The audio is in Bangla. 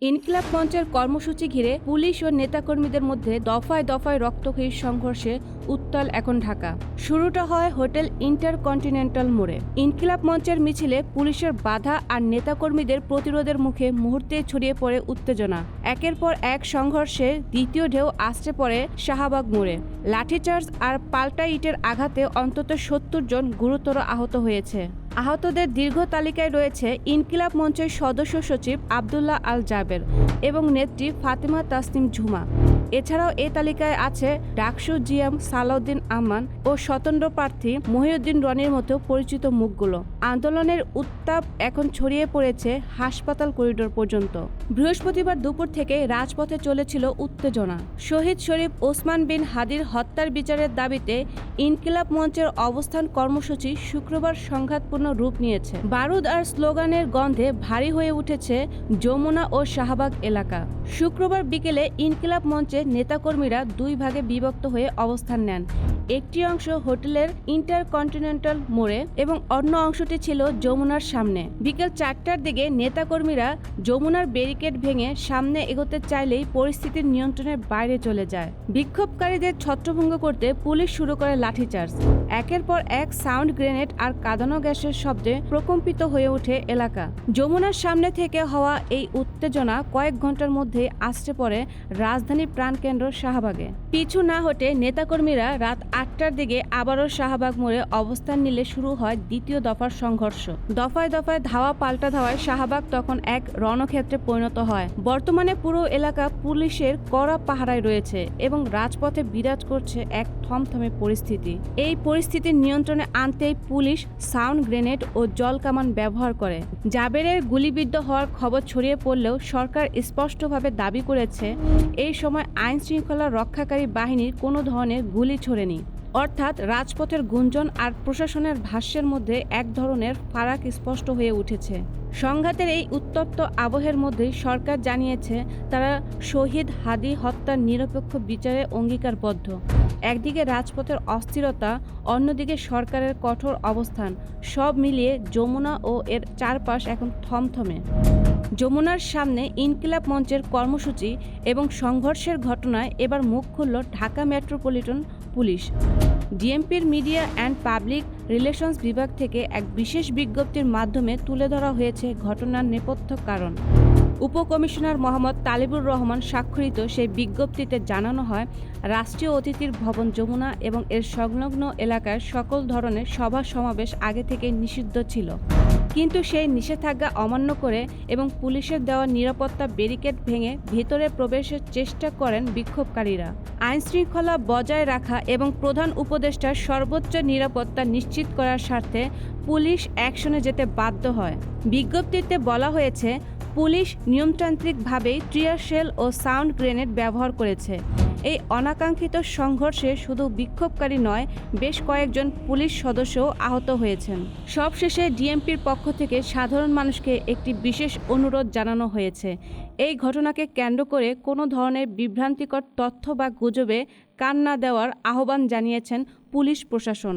ইনকিলাব মঞ্চের কর্মসূচি ঘিরে পুলিশ ও নেতাকর্মীদের মধ্যে দফায় দফায় রক্তক্ষয়ী সংঘর্ষে উত্তাল এখন ঢাকা। শুরুটা হয় হোটেল ইন্টারকন্টিনেন্টাল মোড়ে। ইনকিলাব মঞ্চের মিছিলে পুলিশের বাধা আর নেতাকর্মীদের প্রতিরোধের মুখে মুহূর্তে ছড়িয়ে পড়ে উত্তেজনা। একের পর এক সংঘর্ষে দ্বিতীয় ঢেউ আসতে পড়ে শাহবাগ মোড়ে। লাঠিচার্জ আর পাল্টা ইটের আঘাতে অন্তত ৭০ জন গুরুতর আহত হয়েছে। আহতদের দীর্ঘ তালিকায় রয়েছে ইনকিলাব মঞ্চের সদস্য সচিব আবদুল্লাহ আল জাবের এবং নেত্রী ফাতেমা তাসনিম ঝুমা। এছাড়াও এ তালিকায় আছে ডাকসু জিএম সালাউদ্দিন আমান ও স্বতন্ত্র প্রার্থী মহিউদ্দিন রনির মতো পরিচিত মুখগুলো। আন্দোলনের উত্তাপ এখন ছড়িয়ে পড়েছে হাসপাতাল করিডোর পর্যন্ত। বৃহস্পতিবার দুপুর থেকে রাজপথে চলেছিল উত্তেজনা। শহীদ শরীফ ওসমান বিন হাদির হত্যার বিচারের দাবিতে ইনকিলাব মঞ্চের অবস্থান কর্মসূচি শুক্রবার সংঘাতপূর্ণ রূপ নিয়েছে। বারুদ আর স্লোগানের গন্ধে ভারী হয়ে উঠেছে যমুনা ও শাহবাগ এলাকা। শুক্রবার বিকেলে ইনকিলাব মঞ্চে নেতাকর্মীরা দুই ভাগে বিভক্ত হয়ে অবস্থান নেন। একটি অংশ হোটেলের ইন্টারকন্টিনেন্টাল মোড়ে এবং অন্য অংশটি ছিল যমুনার সামনে। বিকেল ৪টার দিকে নেতাকর্মীরা যমুনার ব্যারিকেড ভেঙে সামনে এগোতে চাইলেই পরিস্থিতির নিয়ন্ত্রণের বাইরে চলে যায়। বিক্ষোভকারীদের ছত্রভঙ্গ করতে পুলিশ শুরু করে লাঠিচার্জ। একের পর এক সাউন্ড গ্রেনেড আর কাঁদানো গ্যাসের শব্দে প্রকম্পিত হয়ে ওঠে এলাকা। যমুনার সামনে থেকে হওয়া এই উত্তেজনা কয়েক ঘন্টার মধ্যে আছড়ে পড়ে রাজধানীর প্রাণকেন্দ্র শাহবাগে। পিছু না হটে নেতাকর্মীরা রাত ৮টার দিকে আবারও শাহবাগ মোড়ে অবস্থান নিলে শুরু হয় দ্বিতীয় দফার সংঘর্ষ। দফায় দফায় ধাওয়া পাল্টা ধাওয়ায় শাহবাগ তখন এক রণক্ষেত্রে পরিণত হয়। বর্তমানে পুরো এলাকা পুলিশের কড়া পাহারায় রয়েছে এবং রাজপথে বিরাজ করছে এক থমথমে পরিস্থিতি। এই পরিস্থিতির নিয়ন্ত্রণে আনতেই পুলিশ সাউন্ড গ্রেনেড ও জলকামান ব্যবহার করে। জাবেরের গুলিবিদ্ধ হওয়ার খবর ছড়িয়ে পড়লেও সরকার স্পষ্টভাবে দাবি করেছে এই সময় আইন শৃঙ্খলা রক্ষাকারী বাহিনীর কোনো ধরনের গুলি ছোড়েনি। অর্থাৎ রাজপথের গুঞ্জন আর প্রশাসনের ভাষ্যের মধ্যে এক ধরনের ফারাক স্পষ্ট হয়ে উঠেছে। সংঘাতের এই উত্তপ্ত আবহের মধ্যেই সরকার জানিয়েছে তারা শহীদ হাদি হত্যার নিরপেক্ষ বিচারে অঙ্গীকারবদ্ধ। একদিকে রাজপথের অস্থিরতা, অন্যদিকে সরকারের কঠোর অবস্থান, সব মিলিয়ে যমুনা ও এর চারপাশ এখন থমথমে। যমুনার সামনে ইনকিলাব মঞ্চের কর্মসূচি এবং সংঘর্ষের ঘটনায় এবার মুখ খুলল ঢাকা মেট্রোপলিটন পুলিশ। ডিএমপির মিডিয়া অ্যান্ড পাবলিক রিলেশনস বিভাগ থেকে এক বিশেষ বিজ্ঞপ্তির মাধ্যমে তুলে ধরা হয়েছে ঘটনার নেপথ্য কারণ। উপকমিশনার মোহাম্মদ তালিবুর রহমান স্বাক্ষরিত সেই বিজ্ঞপ্তিতে জানানো হয়, রাষ্ট্রীয় অতিথির ভবন যমুনা এবং এর সংলগ্ন এলাকায় সকল ধরনের সভা সমাবেশ আগে থেকে নিষিদ্ধ ছিল। কিন্তু সেই নিষেধাজ্ঞা অমান্য করে এবং পুলিশের দেওয়া নিরাপত্তা ব্যারিকেড ভেঙে ভেতরে প্রবেশের চেষ্টা করেন বিক্ষোভকারীরা। আইনশৃঙ্খলা বজায় রাখা এবং প্রধান উপদেষ্টার সর্বোচ্চ নিরাপত্তা নিশ্চিত করার স্বার্থে পুলিশ অ্যাকশনে যেতে বাধ্য হয়। বিজ্ঞপ্তিতে বলা হয়েছে, পুলিশ নিয়মতান্ত্রিকভাবেই টিয়ার শেল ও সাউন্ড গ্রেনেড ব্যবহার করেছে। এই অনাকাঙ্ক্ষিত সংঘর্ষে শুধু বিক্ষোভকারী নয়, বেশ কয়েকজন পুলিশ সদস্যও আহত হয়েছেন। সবশেষে ডিএমপির পক্ষ থেকে সাধারণ মানুষকে একটি বিশেষ অনুরোধ জানানো হয়েছে। এই ঘটনাকে কেন্দ্র করে কোনো ধরনের বিভ্রান্তিকর তথ্য বা গুজবে কান না দেওয়ার আহ্বান জানিয়েছেন পুলিশ প্রশাসন।